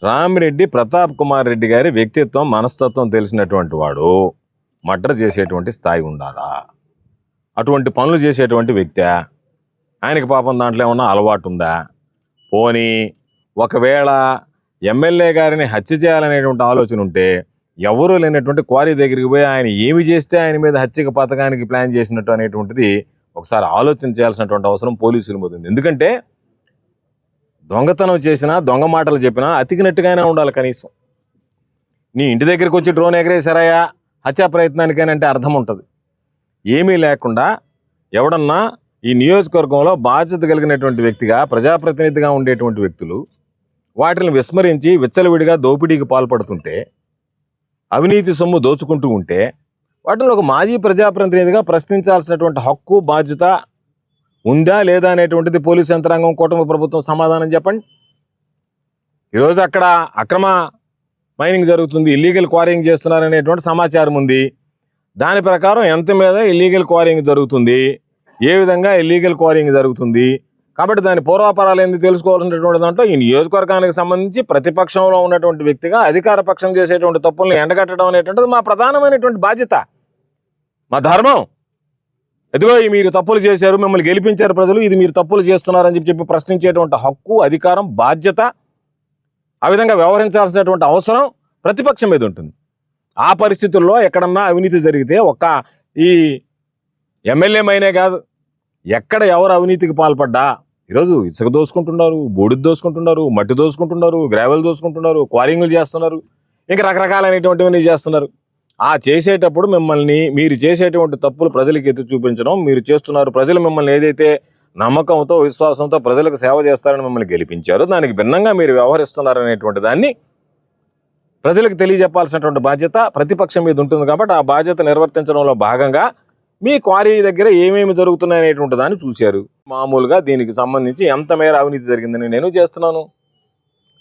రామిరెడ్డి ప్రతాప్ కుమార్ రెడ్డి గారి వ్యక్తిత్వం మనస్తత్వం తెలిసినటువంటి వాడు మర్డర్ చేసేటువంటి స్థాయి ఉండాలా? అటువంటి పనులు చేసేటువంటి వ్యక్తి ఆయనకి పాపం దాంట్లో ఏమన్నా అలవాటు ఉందా? పోనీ ఒకవేళ ఎమ్మెల్యే గారిని హత్య చేయాలనేటువంటి ఆలోచన ఉంటే ఎవరూ లేనటువంటి క్వారీ దగ్గరికి పోయి ఆయన ఏమి చేస్తే ఆయన మీద హత్యక పథకానికి ప్లాన్ చేసినట్టు అనేటువంటిది ఒకసారి ఆలోచన చేయాల్సినటువంటి అవసరం పోలీసుల మీద ఉంది. ఎందుకంటే దొంగతనం చేసినా దొంగ మాటలు చెప్పినా అతికినట్టుగానే ఉండాలి. కనీసం నీ ఇంటి దగ్గరికి వచ్చి డ్రోన్ ఎగరేసారయ్యా హత్యా ప్రయత్నానికైనా అంటే అర్థం ఉంటుంది. ఏమీ లేకుండా ఎవడన్నా ఈ నియోజకవర్గంలో బాధ్యత కలిగినటువంటి వ్యక్తిగా ప్రజాప్రతినిధిగా ఉండేటువంటి వ్యక్తులు వాటిని విస్మరించి విచ్చలవిడిగా దోపిడీకి పాల్పడుతుంటే, అవినీతి సొమ్ము దోచుకుంటూ ఉంటే వాటిని ఒక మాజీ ప్రజాప్రతినిధిగా ప్రశ్నించాల్సినటువంటి హక్కు బాధ్యత ఉందా లేదా అనేటువంటిది పోలీసు యంత్రాంగం కూటమి ప్రభుత్వం సమాధానం చెప్పండి. ఈరోజు అక్కడ అక్రమ మైనింగ్ జరుగుతుంది, ఇల్లీగల్ క్వారింగ్ చేస్తున్నారనేటువంటి సమాచారం ఉంది. దాని ప్రకారం ఎంత మీద ఇల్లీగల్ క్వారింగ్ జరుగుతుంది, ఏ విధంగా ఇల్లీగల్ క్వారింగ్ జరుగుతుంది, కాబట్టి దాని పూర్వాపరాలు ఎందుకు తెలుసుకోవాల్సినటువంటి దాంట్లో ఈ నియోజకవర్గానికి సంబంధించి ప్రతిపక్షంలో ఉన్నటువంటి వ్యక్తిగా అధికార పక్షం చేసేటువంటి తప్పులను ఎండగట్టడం అనేటువంటిది మా ప్రధానమైనటువంటి బాధ్యత, మా ధర్మం. ఎదుగో మీరు తప్పులు చేశారు, మిమ్మల్ని గెలిపించారు ప్రజలు, ఇది మీరు తప్పులు చేస్తున్నారని చెప్పి ప్రశ్నించేటువంటి హక్కు, అధికారం, బాధ్యత, ఆ విధంగా వ్యవహరించాల్సినటువంటి అవసరం ప్రతిపక్షం మీద ఉంటుంది. ఆ పరిస్థితుల్లో ఎక్కడన్నా అవినీతి జరిగితే ఒక్క ఈ ఎమ్మెల్యే మైనే కాదు, ఎక్కడ ఎవరు అవినీతికి పాల్పడ్డా ఈరోజు ఇసుక దోసుకుంటున్నారు, బూడిద దోసుకుంటున్నారు, మట్టి దోసుకుంటున్నారు, గ్రావెల్ దోసుకుంటున్నారు, క్వారింగులు చేస్తున్నారు, ఇంకా రకరకాలైనటువంటివన్నీ చేస్తున్నారు. ఆ చేసేటప్పుడు మిమ్మల్ని మీరు చేసేటువంటి తప్పులు ప్రజలకు ఎత్తి చూపించడం మీరు చేస్తున్నారు. ప్రజలు మిమ్మల్ని ఏదైతే నమ్మకంతో విశ్వాసంతో ప్రజలకు సేవ చేస్తారని మిమ్మల్ని గెలిపించారో దానికి భిన్నంగా మీరు వ్యవహరిస్తున్నారనేటువంటి దాన్ని ప్రజలకు తెలియజెప్పాల్సినటువంటి బాధ్యత ప్రతిపక్షం మీద ఉంటుంది. కాబట్టి ఆ బాధ్యత నిర్వర్తించడంలో భాగంగా మీ క్వారీ దగ్గర ఏమేమి జరుగుతున్నాయనేటువంటి దాన్ని చూశారు. మామూలుగా దీనికి సంబంధించి ఎంత మేర అవినీతి జరిగిందని నేను చేస్తున్నాను.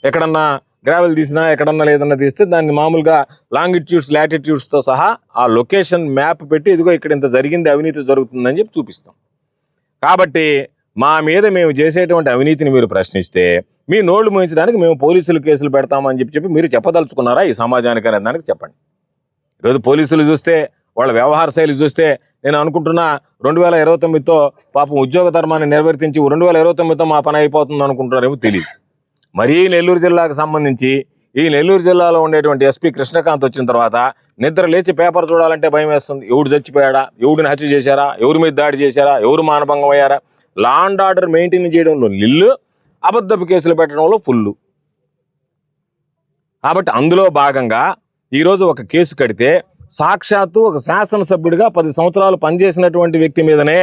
ఎక్కడన్నా గ్రావెల్ తీసినా ఎక్కడన్నా లేదన్నా తీస్తే దాన్ని మామూలుగా లాంగిట్యూడ్స్ లాటిట్యూడ్స్తో సహా ఆ లొకేషన్ మ్యాప్ పెట్టి ఇదిగో ఇక్కడ ఇంత జరిగింది, అవినీతి జరుగుతుందని చెప్పి చూపిస్తాం. కాబట్టి మా మీద మేము చేసేటువంటి అవినీతిని మీరు ప్రశ్నిస్తే మీ నోళ్లు మూయించడానికి మేము పోలీసులు కేసులు పెడతామని చెప్పి మీరు చెప్పదలుచుకున్నారా ఈ సమాజానికి అనే దానికి చెప్పండి. ఈరోజు పోలీసులు చూస్తే వాళ్ళ వ్యవహార శైలి చూస్తే నేను అనుకుంటున్నా 2029తో పాపం ఉద్యోగ ధర్మాన్ని నిర్వర్తించి 2029తో మా పని అయిపోతుంది అనుకుంటున్నారేమో తెలియదు. మరీ నెల్లూరు జిల్లాకు సంబంధించి ఈ నెల్లూరు జిల్లాలో ఉండేటువంటి ఎస్పీ కృష్ణకాంత్ వచ్చిన తర్వాత నిద్ర లేచి పేపర్ చూడాలంటే భయం వేస్తుంది. ఎవడు చచ్చిపోయాడా, ఎవడిని హత్య చేశారా, ఎవరి మీద దాడి చేశారా, ఎవరు మానభంగం అయ్యారా, లా అండ్ ఆర్డర్ మెయింటైన్ చేయడంలో నిల్లు, అబద్ధపు కేసులు పెట్టడంలో ఫుల్లు. కాబట్టి అందులో భాగంగా ఈరోజు ఒక కేసు కడితే సాక్షాత్తు ఒక శాసనసభ్యుడిగా 10 సంవత్సరాలు పనిచేసినటువంటి వ్యక్తి మీదనే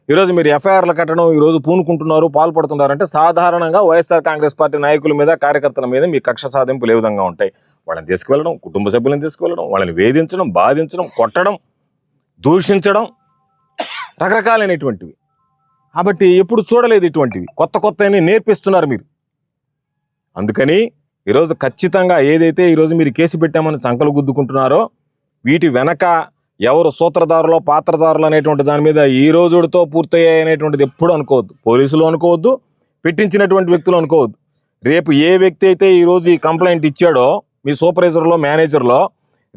ఈరోజు మీరు ఎఫ్ఐఆర్లు కట్టడం ఈరోజు పూనుకుంటున్నారు, పాల్పడుతున్నారంటే సాధారణంగా వైఎస్ఆర్ కాంగ్రెస్ పార్టీ నాయకుల మీద కార్యకర్తల మీద మీ కక్ష సాధింపులు ఏ విధంగా ఉంటాయి? వాళ్ళని తీసుకువెళ్ళడం, కుటుంబ సభ్యులను తీసుకువెళ్ళడం, వాళ్ళని వేధించడం, బాధించడం, కొట్టడం, దూషించడం, రకరకాలైనటువంటివి. కాబట్టి ఎప్పుడు చూడలేదు ఇటువంటివి, కొత్త కొత్తని నేర్పిస్తున్నారు మీరు. అందుకని ఈరోజు ఖచ్చితంగా ఏదైతే ఈరోజు మీరు కేసు పెట్టామని సంకలు గుద్దుకుంటున్నారో వీటి వెనక ఎవరు సూత్రధారులో పాత్రధారులు అనేటువంటి దాని మీద ఈ రోజుతో పూర్తయ్యాయి అనేటువంటిది ఎప్పుడు అనుకోవద్దు. పోలీసులు అనుకోవద్దు, పెట్టించినటువంటి వ్యక్తులు అనుకోవద్దు. రేపు ఏ వ్యక్తి అయితే ఈరోజు ఈ కంప్లైంట్ ఇచ్చాడో మీ సూపర్వైజర్లో మేనేజర్లో,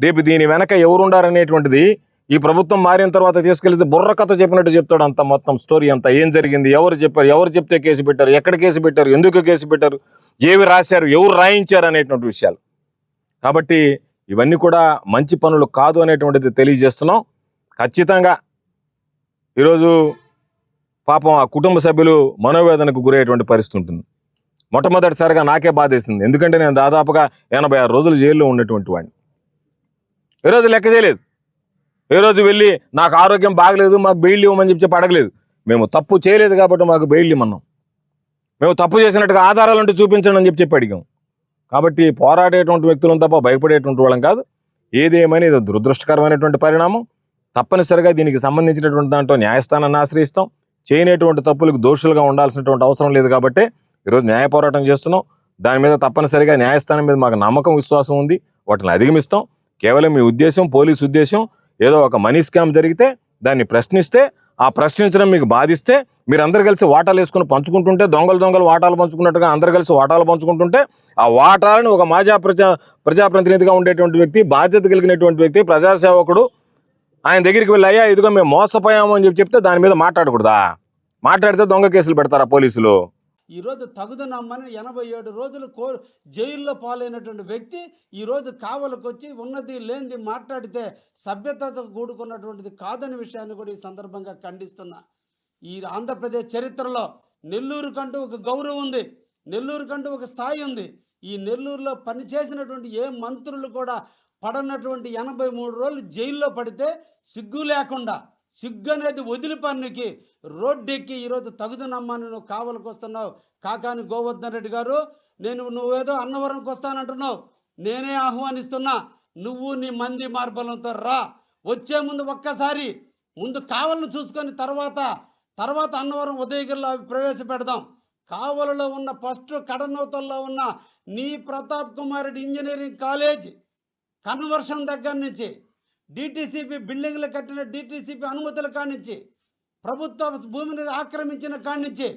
రేపు దీని వెనక ఎవరుండారనేటువంటిది ఈ ప్రభుత్వం మారిన తర్వాత తీసుకెళ్తే బుర్ర కథ చెప్పినట్టు చెప్తాడు. అంత మొత్తం స్టోరీ అంతా ఏం జరిగింది, ఎవరు చెప్పారు, ఎవరు చెప్తే కేసు పెట్టారు, ఎక్కడ కేసు పెట్టారు, ఎందుకు కేసు పెట్టారు, ఏవి రాశారు, ఎవరు రాయించారు అనేటువంటి విషయాలు. కాబట్టి ఇవన్నీ కూడా మంచి పనులు కాదు అనేటువంటిది తెలియజేస్తున్నాం. ఖచ్చితంగా ఈరోజు పాపం ఆ కుటుంబ సభ్యులు మనోవేదనకు గురయ్యేటువంటి పరిస్థితి ఉంటుంది. మొట్టమొదటిసారిగా నాకే బాధేసింది. ఎందుకంటే నేను దాదాపుగా 86 రోజులు జైల్లో ఉన్నటువంటి వాడిని. ఈరోజు లెక్క చేయలేదు. ఏ రోజు వెళ్ళి నాకు ఆరోగ్యం బాగలేదు మాకు బెయిల్ ఇవ్వమని చెప్పి అడగలేదు. మేము తప్పు చేయలేదు కాబట్టి మాకు బెయిల్ ఇవ్వమన్నాం. మేము తప్పు చేసినట్టుగా ఆధారాలు ఉంటే చూపించండి అని చెప్పి అడిగాం. కాబట్టి పోరాడేటువంటి వ్యక్తులను తప్ప భయపడేటువంటి వాళ్ళం కాదు. ఏదేమైనా ఇది దురదృష్టకరమైనటువంటి పరిణామం. తప్పనిసరిగా దీనికి సంబంధించినటువంటి దాంట్లో న్యాయస్థానాన్ని ఆశ్రయిస్తాం. చేయనటువంటి తప్పులకు దోషులుగా ఉండాల్సినటువంటి అవసరం లేదు. కాబట్టి ఈరోజు న్యాయ పోరాటం చేస్తున్నాం. దాని మీద తప్పనిసరిగా న్యాయస్థానం మీద మాకు నమ్మకం, విశ్వాసం ఉంది. వాటిని అధిగమిస్తాం. కేవలం మీ ఉద్దేశం, పోలీసు ఉద్దేశం ఏదో ఒక మనీ స్కామ్ జరిగితే దాన్ని ప్రశ్నిస్తే, ఆ ప్రశ్నించడం మీకు బాధిస్తే మీరు అందరు కలిసి వాటాలు వేసుకుని పంచుకుంటుంటే, దొంగలు వాటాలు పంచుకున్నట్టుగా అందరు కలిసి వాటాలు పంచుకుంటుంటే, ఆ వాటాలను ఒక ప్రజాప్రతినిధిగా ఉండేటువంటి వ్యక్తి, బాధ్యత కలిగినటువంటి వ్యక్తి, ప్రజాసేవకుడు ఆయన దగ్గరికి వెళ్ళి, అయ్యా ఇదిగో మేము మోసపోయాము అని చెప్తే దాని మీద మాట్లాడకూడదా? మాట్లాడితే దొంగ కేసులు పెడతారా పోలీసులు? ఈరోజు తగుదనమ్మని 87 రోజులు జైల్లో పాలైనటువంటి వ్యక్తి ఈరోజు కావలకు వచ్చి ఉన్నది లేనిది మాట్లాడితే సభ్యతతో కూడుకున్నటువంటిది కాదని విషయాన్ని కూడా ఈ సందర్భంగా ఖండిస్తున్నా. ఈ ఆంధ్రప్రదేశ్ చరిత్రలో నెల్లూరు కంటూ ఒక గౌరవం ఉంది, నెల్లూరు కంటూ ఒక స్థాయి ఉంది. ఈ నెల్లూరులో పనిచేసినటువంటి ఏ మంత్రులు కూడా పడనటువంటి 83 రోజులు జైల్లో పడితే సిగ్గు లేకుండా, సిగ్గు అనేది వదిలిపన్నుకి రోడ్డెక్కి ఈరోజు తగుదనమ్మని నువ్వు కావలకు వస్తున్నావు. కాకాని గోవర్ధన్ రెడ్డి గారు, నువ్వేదో అన్నవరంకి వస్తానంటున్నావు, నేనే ఆహ్వానిస్తున్నా. నువ్వు నీ మంది మార్బలంతో రా. వచ్చే ముందు ఒక్కసారి ముందు కావలను చూసుకొని తర్వాత అన్నవరం ఉదయగిరిలో అవి ప్రవేశపెడదాం. కావలలో ఉన్న ఫస్ట్ కడనూతల్లో ఉన్న నీ Pratap Kumar Reddy engineering college conversion దగ్గర నుంచి, డిటిసిపి బిల్డింగ్లు కట్టిన డిటిసిపి అనుమతుల కానించి, ప్రభుత్వ భూమిని ఆక్రమించిన కానించి,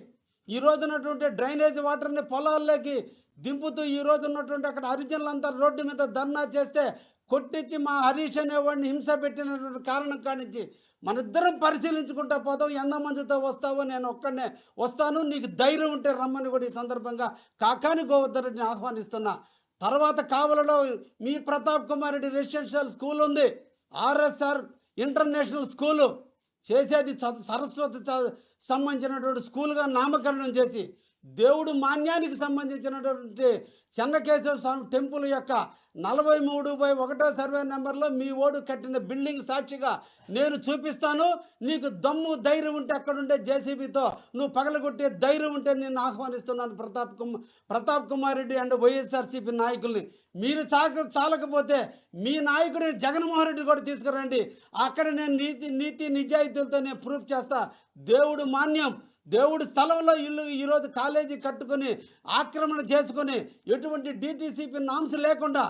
ఈ రోజు ఉన్నటువంటి డ్రైనేజ్ వాటర్ని పొలాల్లోకి దింపుతూ ఈ రోజు ఉన్నటువంటి అక్కడ హరిజనులంతా రోడ్డు మీద ధర్నా చేస్తే కొట్టించి మా హరీష్ అనేవాడిని హింస పెట్టినటువంటి కారణం కానించి మనిద్దరం పరిశీలించుకుంటా పోదాం. ఎంతమందితో వస్తావో, నేను ఒక్కడనే వస్తాను, నీకు ధైర్యం ఉంటే రమ్మని కూడా ఈ సందర్భంగా కాకాని గోవర్ధన్ రెడ్డిని ఆహ్వానిస్తున్నా. తర్వాత కావలలో మీ ప్రతాప్ కుమార్ రెడ్డి రెసిడెన్షియల్ స్కూల్ ఉంది, ఆర్ఎస్ఆర్ ఇంటర్నేషనల్ స్కూలు చేసేది సరస్వతి సంబంధించినటువంటి స్కూల్గా నామకరణం చేసి దేవుడు మాన్యానికి సంబంధించినటువంటి చెన్నకేశవ స్వామి టెంపుల్ యొక్క 43/1 సర్వే నెంబర్లో మీ ఓడు కట్టిన బిల్డింగ్ సాక్షిగా నేను చూపిస్తాను. నీకు దమ్ము ధైర్యం ఉంటే అక్కడుండే జేసీబీతో నువ్వు పగలగొట్టే ధైర్యం ఉంటే నేను ఆహ్వానిస్తున్నాను ప్రతాప్ కుమార్ రెడ్డి అండ్ వైఎస్ఆర్సీపీ నాయకుల్ని. మీరు చాలకపోతే మీ నాయకుడు జగన్మోహన్ రెడ్డి కూడా తీసుకురండి. అక్కడ నేను నీతి నిజాయితీలతో నేను ప్రూఫ్ చేస్తా. దేవుడు మాన్యం, దేవుడి స్థలంలో ఇల్లు ఈరోజు కాలేజీ కట్టుకొని ఆక్రమణ చేసుకొని ఎటువంటి డిటిసిపి నామ్స్ లేకుండా,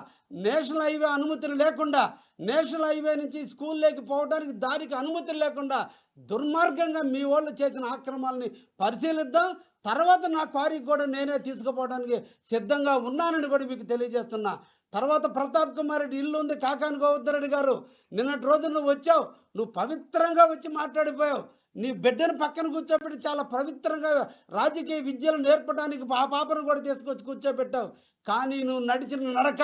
నేషనల్ హైవే అనుమతులు లేకుండా, నేషనల్ హైవే నుంచి స్కూల్లోకి పోవడానికి దారికి అనుమతులు లేకుండా దుర్మార్గంగా మీ వాళ్ళు చేసిన ఆక్రమాలని పరిశీలిద్దాం. తర్వాత నా క్వారీకి కూడా నేనే తీసుకుపోవడానికి సిద్ధంగా ఉన్నానని కూడా మీకు తెలియజేస్తున్నా. తర్వాత ప్రతాప్ కుమార్ రెడ్డి ఇల్లు ఉంది కాకాని గోవర్ధన్ రెడ్డి గారు, నిన్నటి రోజు నువ్వు వచ్చావు, నువ్వు పవిత్రంగా వచ్చి మాట్లాడిపోయావు. నీ బిడ్డను పక్కన కూర్చోబెట్టి చాలా పవిత్రంగా రాజకీయ విద్యలు నేర్పడానికి ఆ పాపను కూడా తీసుకొచ్చి కూర్చోబెట్టావు. కానీ నువ్వు నడిచిన నడక,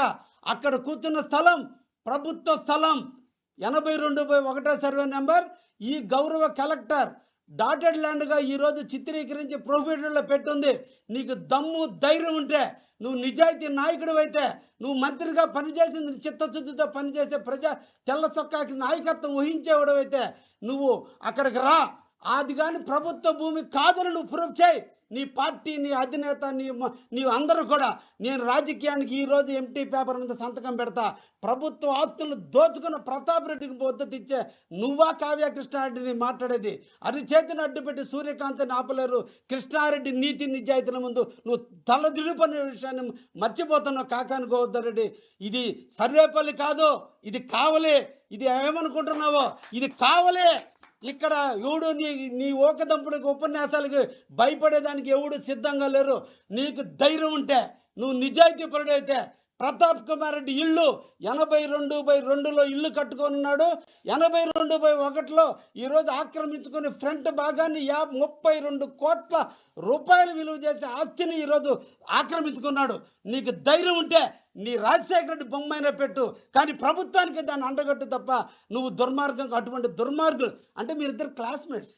అక్కడ కూర్చున్న స్థలం ప్రభుత్వ స్థలం, 82/1 సర్వే నెంబర్. ఈ గౌరవ కలెక్టర్ డాటెడ్ ల్యాండ్గా ఈరోజు చిత్రీకరించి ప్రొఫైల్లో పెట్టుంది. నీకు దమ్ము ధైర్యం ఉంటే, నువ్వు నిజాయితీ నాయకుడు అయితే, నువ్వు మంత్రిగా పనిచేసింది చిత్తశుద్ధితో పనిచేసే తెల్ల చొక్కాకి నాయకత్వం వహించేవాడు అయితే నువ్వు అక్కడికి రా. అది కానీ ప్రభుత్వ భూమి కాదని నువ్వు ప్రూఫ్ చేయి. నీ పార్టీ, నీ అధినేత, నీవు అందరూ కూడా, నేను రాజకీయానికి ఈరోజు ఎంటీ పేపర్ మీద సంతకం పెడతా. ప్రభుత్వ ఆస్తులను దోచుకున్న ప్రతాప్ రెడ్డికి మద్దతు ఇచ్చే నువ్వా కావ్య కృష్ణారెడ్డిని మాట్లాడేది? అరిచేతిని అడ్డుపెట్టి సూర్యకాంత్ని ఆపలేరు. కృష్ణారెడ్డి నీతి నిజాయితీల ముందు నువ్వు తలదిరిపనే విషయాన్ని మర్చిపోతున్నావు కాకాని గోవర్ధన్ రెడ్డి. ఇది సర్వేపల్లి కాదు, ఇది కావలే. ఇది ఏమనుకుంటున్నావో, ఇది కావలే. ఇక్కడ ఎవడు నీ ఓకదంపుడికి ఉపన్యాసాలకి భయపడేదానికి ఎవడు సిద్ధంగా లేరు. నీకు ధైర్యం ఉంటే, నువ్వు నిజాయితీ పరుడైతే, ప్రతాప్ కుమార్ రెడ్డి ఇల్లు 82/2లో ఇల్లు కట్టుకున్నాడు. 82/1లో ఈరోజు ఆక్రమించుకుని ఫ్రంట్ భాగాన్ని 32 కోట్ల రూపాయలు విలువ చేసే ఆస్తిని ఈరోజు ఆక్రమించుకున్నాడు. నీకు ధైర్యం ఉంటే నీ రాజశేఖర రెడ్డి బొమ్మైనా పెట్టు, కానీ ప్రభుత్వానికి దాన్ని అండగట్టు తప్ప నువ్వు దుర్మార్గం. అటువంటి దుర్మార్గులు అంటే మీరిద్దరు క్లాస్మేట్స్.